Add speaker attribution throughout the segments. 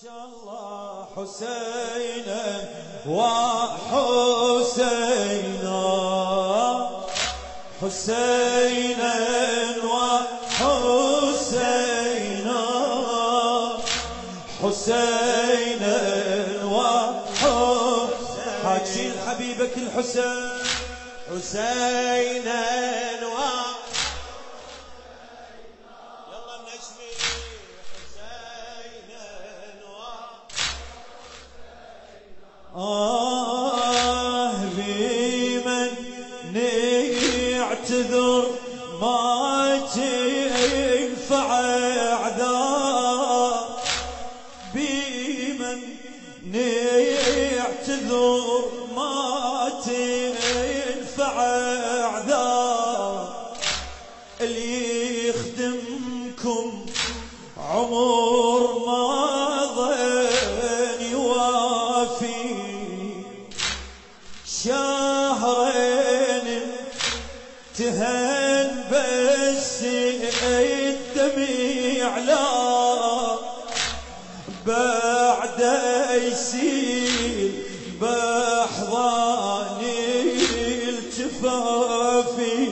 Speaker 1: شاء الله حسينا وحسينا حسينا وحسينا حسينا حاجين حبيبك الحسين حسينا يلا النجمي بمن نعتذر ما تنفع اعذار بمن نعتذر ما تنفع اعذار اللي يخدمكم عمر ما ظن يوافي شهرين امتهن بس الدمع لا بعد يسيل بأحضان الجفافي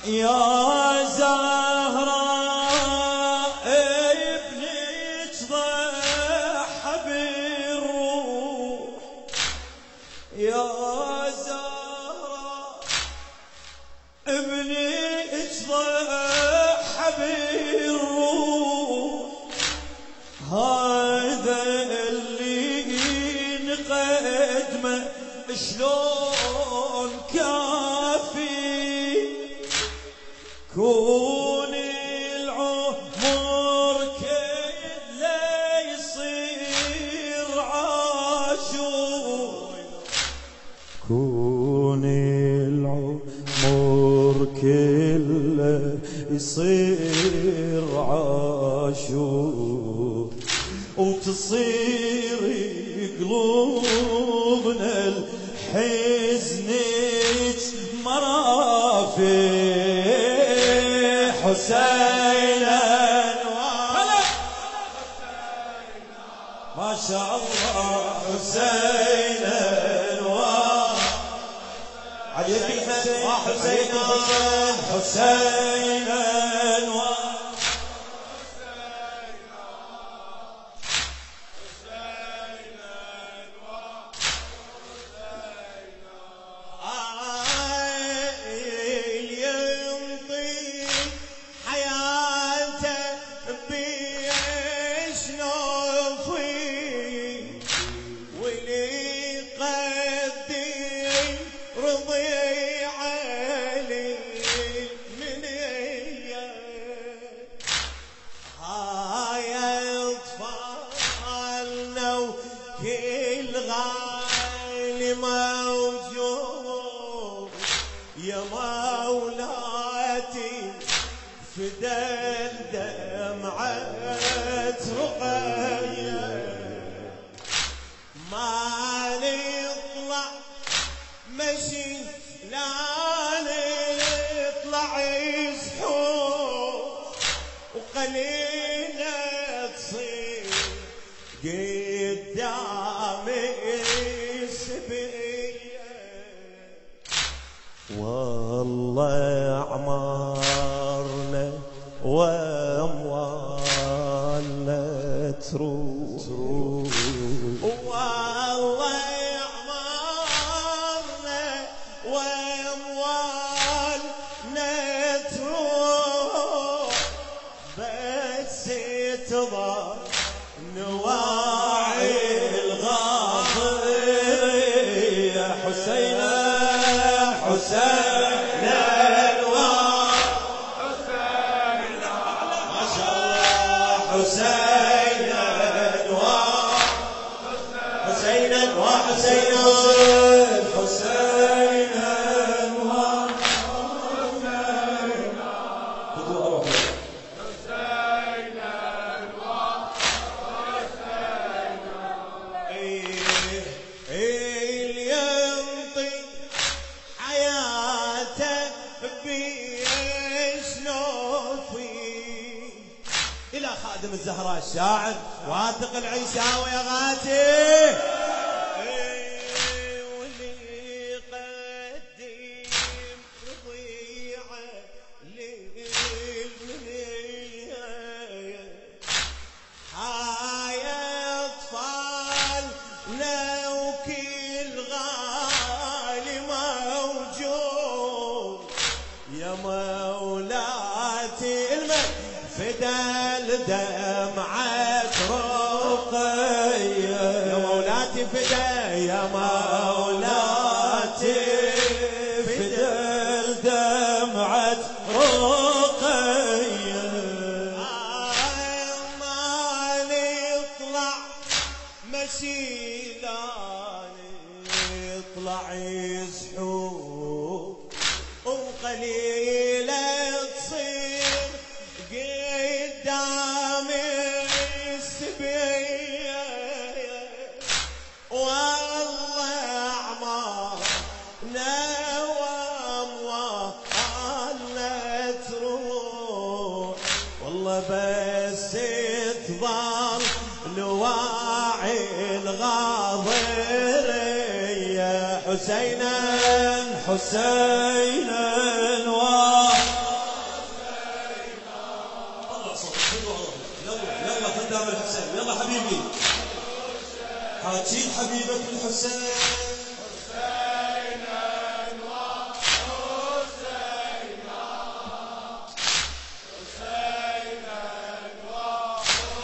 Speaker 1: يا زهراء ابنك ضحى بالروح يا زهراء ابنك ضحى بالروح هذا اللي نقدمه شلون كافي كون العمر كله يصير عاشور كون العمر كله يصير عاشور وتصير قلوبنا الحزنك مرافق حسينا ما شاء الله حسينا عليك الحسين حسينا حسينا موجود يا مولاتي فدان دمعة رقية ما نطلع مشي لا نطلع يزحون وقليلة تصير قدامي والله أعمارنا وأموالنا تروح والله أعمارنا وأموالنا تروح بس تظل نواعي الغاضرية حسينا حسينا حسينا ما شاء الله حسينا حسينا وحسينا حسينا خادم الزهراء شاعر واثق العيساوي يا غاتي. واللي قدم رضيعه للبنيه هاي اطفالنا وكل غالي موجود يا مولاتي فدى دمعة رقية يا مولاتي فدى يا مولاتي فدى دمعة رقية ما نطلع مسيلاني يطلع يزحوق وقليلة تصير قدام السبية والله أعمارنا والله تروح والله بس تظل لواعي الغاضرية حسينا حسينا يلا خدام الحسين يلا حبيبي حاجين حبيبك الحسين حسينا وحسينا حسينا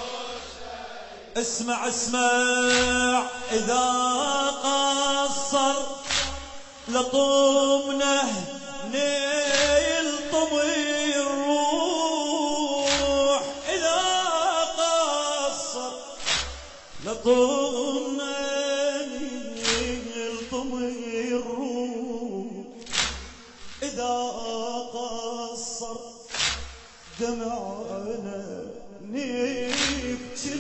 Speaker 1: وحسينا اسمع اسمع إذا قصر لطمنا نلطم الروح إذا قصر لطمنا نلطم الروح إذا قصر دمعنا نبكي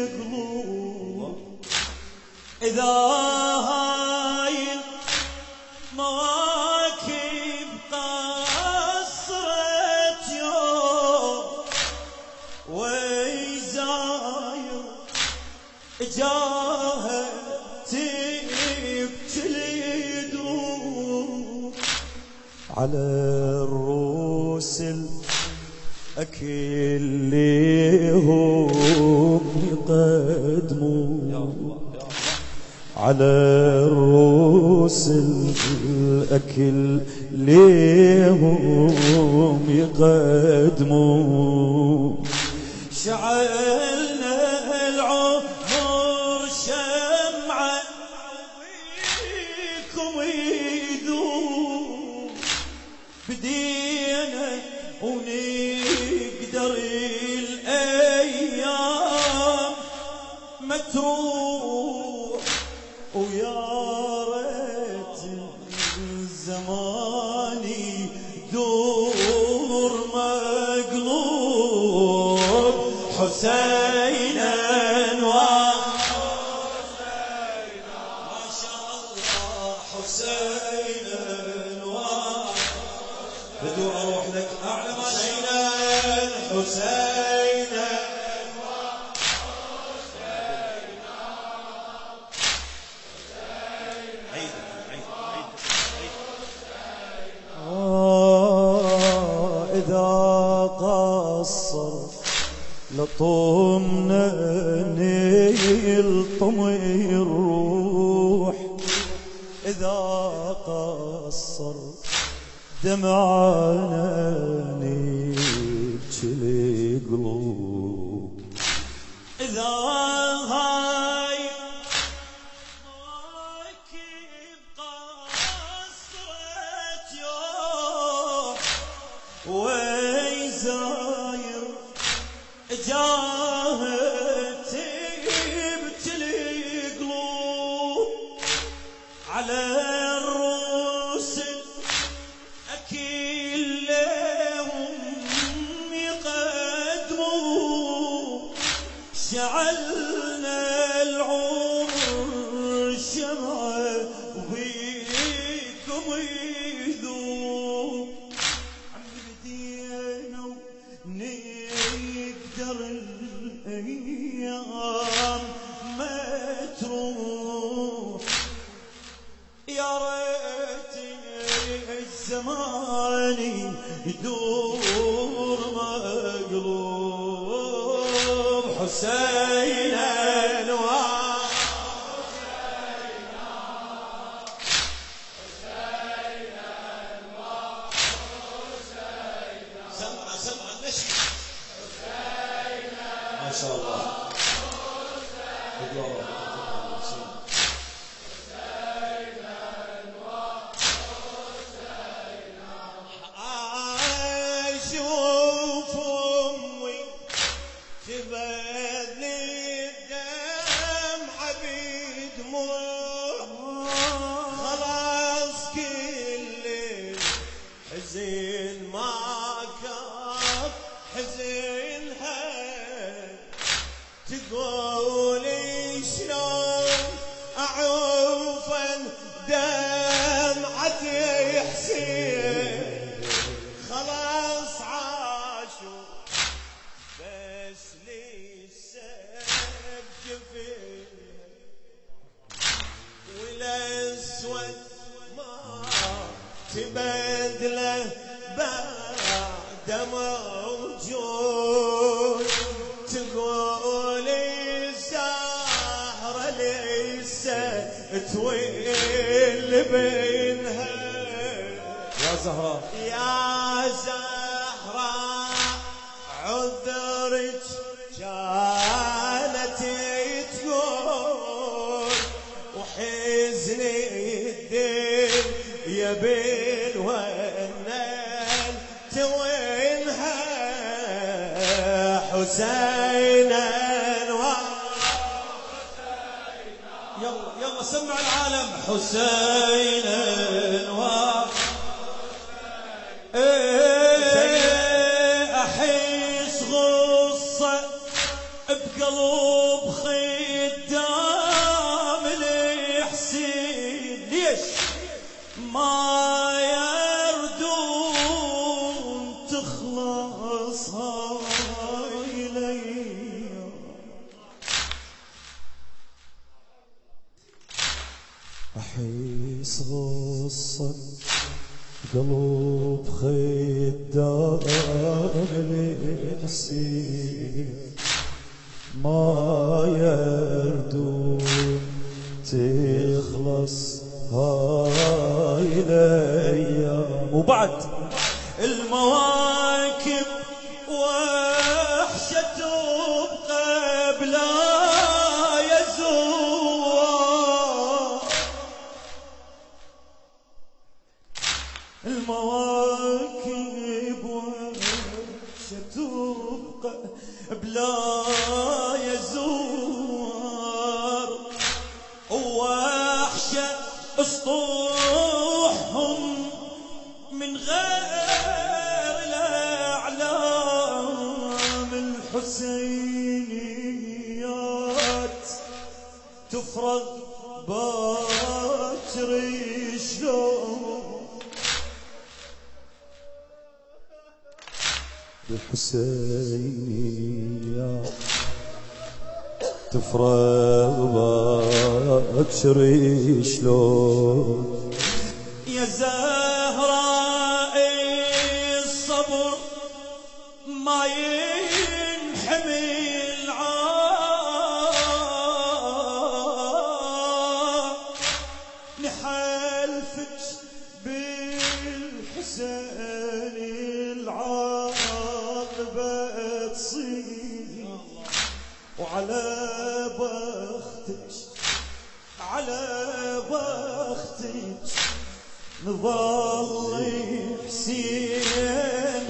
Speaker 1: القلوب إذا هاي مواكب قصرت يوم ويزاير جاها تبكي الدروب على الروس الأكل ليهم يقدموا على الروس الأكل ليهم يقدموا شعلنا العمر شمعة ويكم يذوب بدينا ونقدر الأيام ما تروح ويا ريت الزمان يدور مقلوب حسينا وحسينا ما شاء الله حسينا بدو اروح لك اعلى ما حسينا حسينا إذا قصر لطمنا نلطم الروح إذا قصر دمعنا نبكي القلوب إذا هاي مواكب قصرت يوم ويزاير جاهت تبتلي قلوب على الروس أكل لهم يقدموا شعلنا العمر شمعة وبيكم يذوب عم بدينا نقدر الايام ما تروح، يا ريت الزمان يدور مقلوب. حسين انوار سمع النشيد ما شاء الله. اشوف امي تبذلي الدمعة بدموع، خلاص كل الحزن ما كان حزنها، تقولي شلون اعوف دمعتي حسين، خلاص عاشوا بس لسه بجفنها، والاسود ما تبدله بعد موجود، تقولي الزهرة لسه تويل بينها. يا زهراء يا زهراء عذرك كانت تقول، وحزن الدين يا بالونال توينها. حسين انوار يلا يلا سمع العالم. حسين انوار احس غصة بقلب خدام الحسين، ليش ما يردون تخلص هاي الايام. احس غصة قلب خدام الحسين، ما يردون تخلص هاي الايام. وبعد المواكب وحشة تبقى بلا يزور، المواكب وحشة تبقى بلا يزور، ووحشة اسطوحهم من غير الاعلام. الحسينيات تفرغ باكر شلون، الحسينيات تفرغ باكر شلون. يا زهراء الصبر ما ينحمل نحلفك بالحسين العاقبة تصير، وعلى بختك على بختك نظل حسين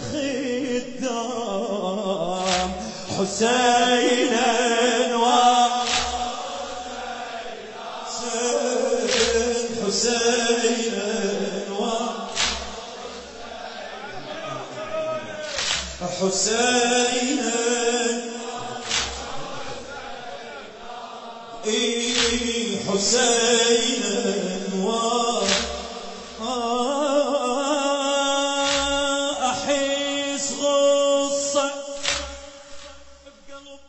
Speaker 1: خدام. حسين انوار حسين انوار حسين حسين انوار. احس غصة بقلب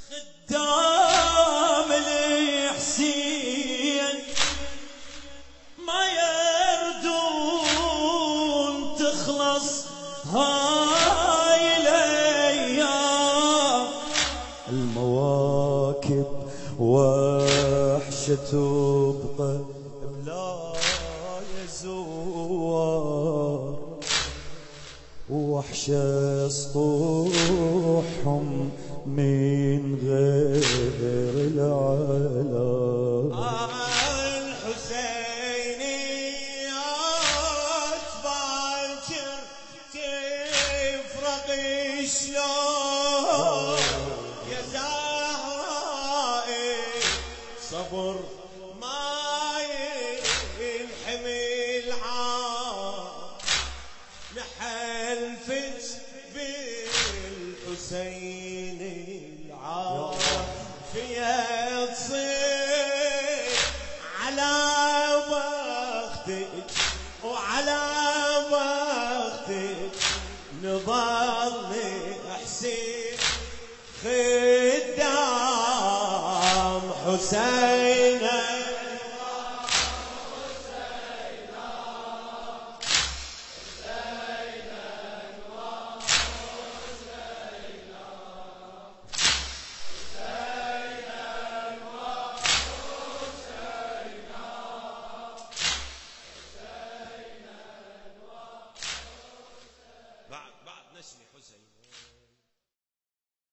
Speaker 1: خد المواكب وحشة تبقى بلا يزوار، وحشة سطوحهم من غير العالم.
Speaker 2: الحسينيات باكر تفرق شلون يا زهراء، صبر ما ينحمل عار، نحلفت بالحسين العافية تصير على بختك وعلى بختك، نظل حسين خدام حسين